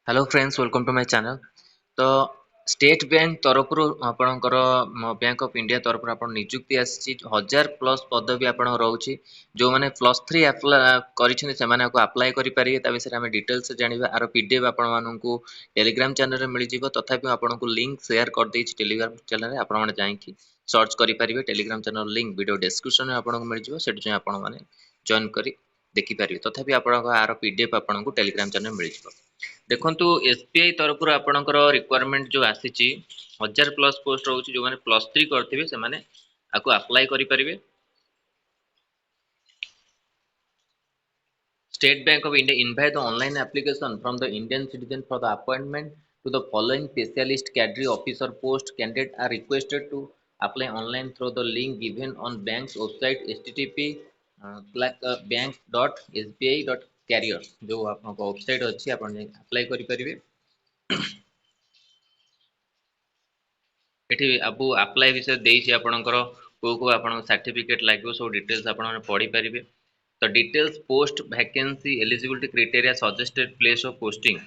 Hello friends welcome to my channel. तो state bank तरफ आपणकर बैंक ऑफ इंडिया तरफ आप निजुक्ति आसी 1000+ पदवी आप रोचे जो मैंने +3 अप्लाई करेंगे विषय में डिटेल्स जाना आर पीडीएफ आपको टेलीग्राम चैनल में मिल जाव तथापि आपको लिंक शेयर कर देछि टेलीग्राम चैनल आपने जाकि सर्च करेंगे Telegram channel link video description में आपको मिल जाव से आपने जॉइन कर देखिपारे तथापि आप आर पीडीएफ आपको टेलीग्राम चैनल मिल जाव। देखो एसबीआई तरफ आपणकर रिक्वायरमेंट जो आसी 1000+ पोस्ट रोचे जो मैंने +3 करेंगे से आपको अप्लाई करेंगे। State Bank of India invite the online application from the Indian citizen for the appointment to the following specialist cadre officer post. Candidates are requested to apply online through the link given on bank's website http://bank.sbi.career जो आपको website अच्छी आप apply करेंगे। एठी आपको apply विषय देइछि आपणकर को आप सर्टिफिकेट लगे सब डिटेल्स आप पढ़ी पारे। तो details post vacancy eligibility criteria suggested place of posting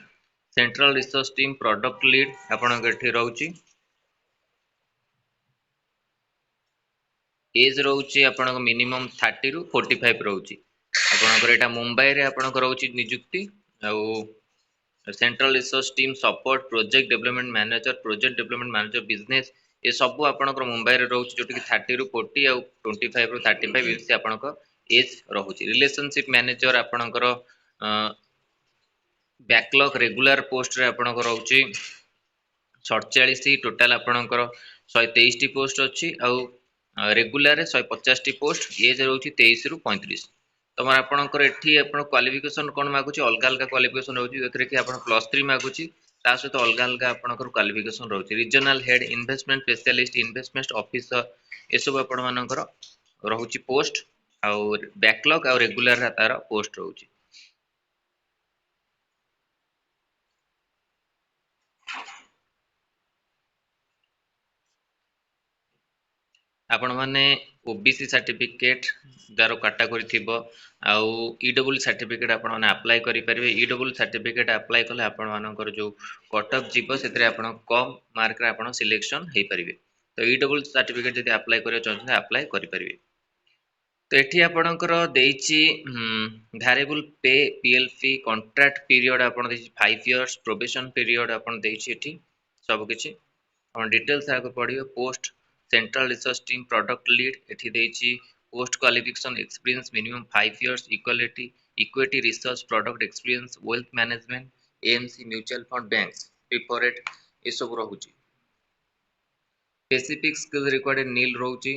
central research team product lead आपठी रोचे एज रोचे आप मिनिमम 30 रु 45 रोचे आपणकर एटा मुंबई रे आपणकर रोचे नियुक्ति आउ central research team support project development manager business ये सब आपणकर मुंबई रे रोचे जोटी कि 30 रु 40 आउ 25 रु 35 से आपणकर एज रोचे। रिलेशनशिप मैनेजर आपणकर बैकलॉग रेगुलर पोस्ट रे आपणकर रोचे 47 टोटाल आपणकर 123 टी पोस्ट अच्छी आउ रेगुलर 150 टी पोस्ट एज रोचे 23 रु 35। तुम आपंकर एटी आप क्वालिफिकेशन कौन मागुच अलग अलग क्वालिफिकेशन रोचे जो कि आप +3 मागुच ता सहित अलग अलग आपंकर क्वालिफिकेशन रोचे regional head investment specialist investment officer ये सब आपंकर रोचे पोस्ट आउ बैकलॉग आउ रेगुलर तार पोस्ट रोचे। आपण माने ओबीसी सर्टिफिकेट जार कैटेगरी थिबो आउ ईडब्ल्यू सर्टिफिकेट आपण माने अप्लाई करि परिबे। ईडब्ल्यू सर्टिफिकेट अप्लाई कले आपण मानकर जो कटअप जीवो सेतरे आपण कम मार्क रे आपण सिलेक्शन हेई परिबे। तो ईडब्ल्यू सर्टिफिकेट जदि अप्लाई करियो चाहते अप्लाई करि परिबे। तो एठी आपणकर देइछि वेरिएबल पे पीएलपी कॉन्ट्रैक्ट पीरियड आपण देइछि 5 इयर्स प्रोबेशन पीरियड आपण देइछि एठी सब किछि आपण डिटेल्स आको पढियो। Post central research team product lead एठी देइछि post qualification experience minimum 5 years equity research product experience wealth management AMC mutual fund banks preferred ए सब रहुछि। स्पेसिफिक स्किल रिक्वायर्ड नील रोची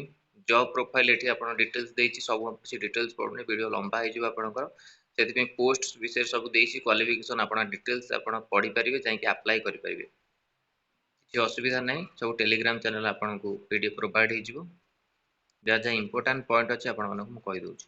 जॉब प्रोफाइल एठी आपण डिटेल्स देइछि सब किछि डिटेल्स पढने वीडियो लंबा हे जिवो आपणकर सेति पोस्ट विषय सब देइछि क्वालिफिकेशन आपण डिटेल्स आपण पढी परिबे जाय कि अप्लाई करि परिबे किछि असुविधा नै सब टेलीग्राम चैनल आपनको पीडीएफ प्रोवाइड हे जिवो जा जा इंपोर्टेंट पॉइंट अछि आपण मानक म कहि दोछि।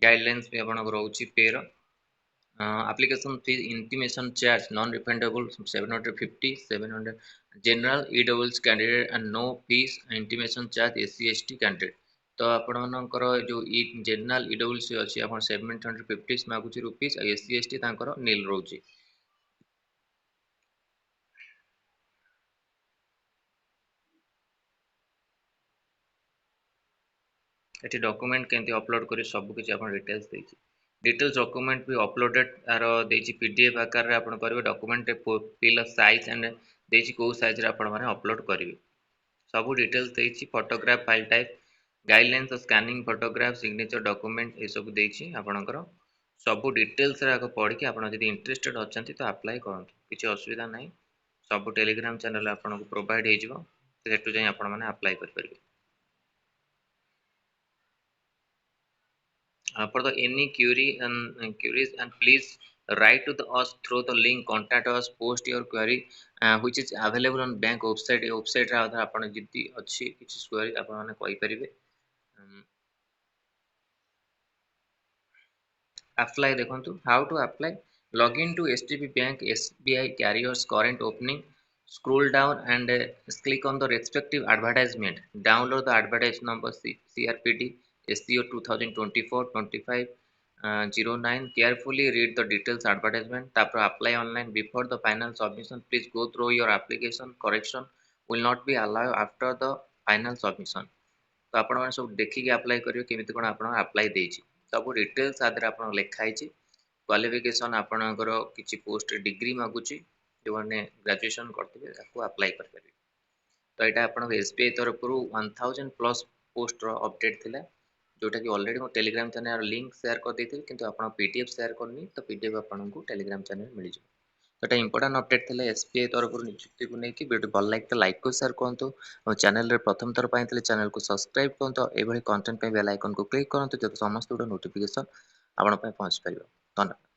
गाइडलाइंस भी आपनको रहउछि पे रो application fee intimation charge non-refundable 750 700 general EWS candidate and no fees intimation charge SC ST candidate। तो आपणकर जो जनरल EWS अछि आपण 750 मागुछि रुपीस आ SC ST तांकर नील रहउछि। एटी डॉक्यूमेंट केंति अपलोड करी सब किछि आपण डिटेल्स देछि। डिटेल्स डॉक्यूमेंट भी अपलोडेड आर देछि पीडीएफ आकार रे आपण करबे डॉक्यूमेंट फिल साइज एंड देछि को साइज रे आपण माने अपलोड करिवे सब डिटेल्स देछि। Photograph file type guidelines scanning photograph signature document ए सब देछि आपणकर सब डिटेल्स रे पढ़ के आपण यदि इंटरेस्टेड अछंती तो अप्लाई करंतु किछि असुविधा नै सब टेलीग्राम चैनल आपनको प्रोवाइड हे जिवो सेटु जाय आपण माने अप्लाई कर परिबे। For the any queries and please write to us through the link contact us post your query which is available on bank website। A website रे आधार आपण जिति अछि किछि क्वेरी आपण माने कहि परिबे। अप्लाई देखंतु how to apply log in to HDB bank SBI careers current opening scroll down and click on the respective advertisement, download the advertise number CRPD SEO 2024-25 09, carefully read the details advertisement तापर apply online before the final submission, please go through your application, correction will not be allowed after the final submission। तो आपण माने सब देखि के apply करियो केमिति कोन आपण अप्लाई देछि सब डिटेल्स आदर आपण लेखा हिची। क्वालिफिकेशन आपणकर किछि पोस्ट डिग्री मागुची जो माने ग्रेजुएशन करथिबे ताको अप्लाई कर परिबे। तो एटा आपण एसबीआई तरफ रु 1000 प्लस पोस्ट रो अपडेट थिला जोटा कि ऑलरेडी मो टेलीग्राम चैनल लिंक शेयर कर देथिल किंतु आपण पीडीएफ शेयर करनी तो पीडीएफ आपनको टेलीग्राम चैनल मिल जिवो। तो एटा इंपोर्टेंट अपडेट थिला एसबीआई तरफ रु नियुक्ति को नेकी वीडियो भल लाइक तो लाइक को शेयर करंतु और चैनल रे प्रथम थर पाई थिले चैनल को सब्सक्राइब करंतु एभली कंटेंट पे बेल आइकन को क्लिक करंतु जत समस्त वीडियो नोटिफिकेशन आपण पे पहुंच परिबो। धन्यवाद।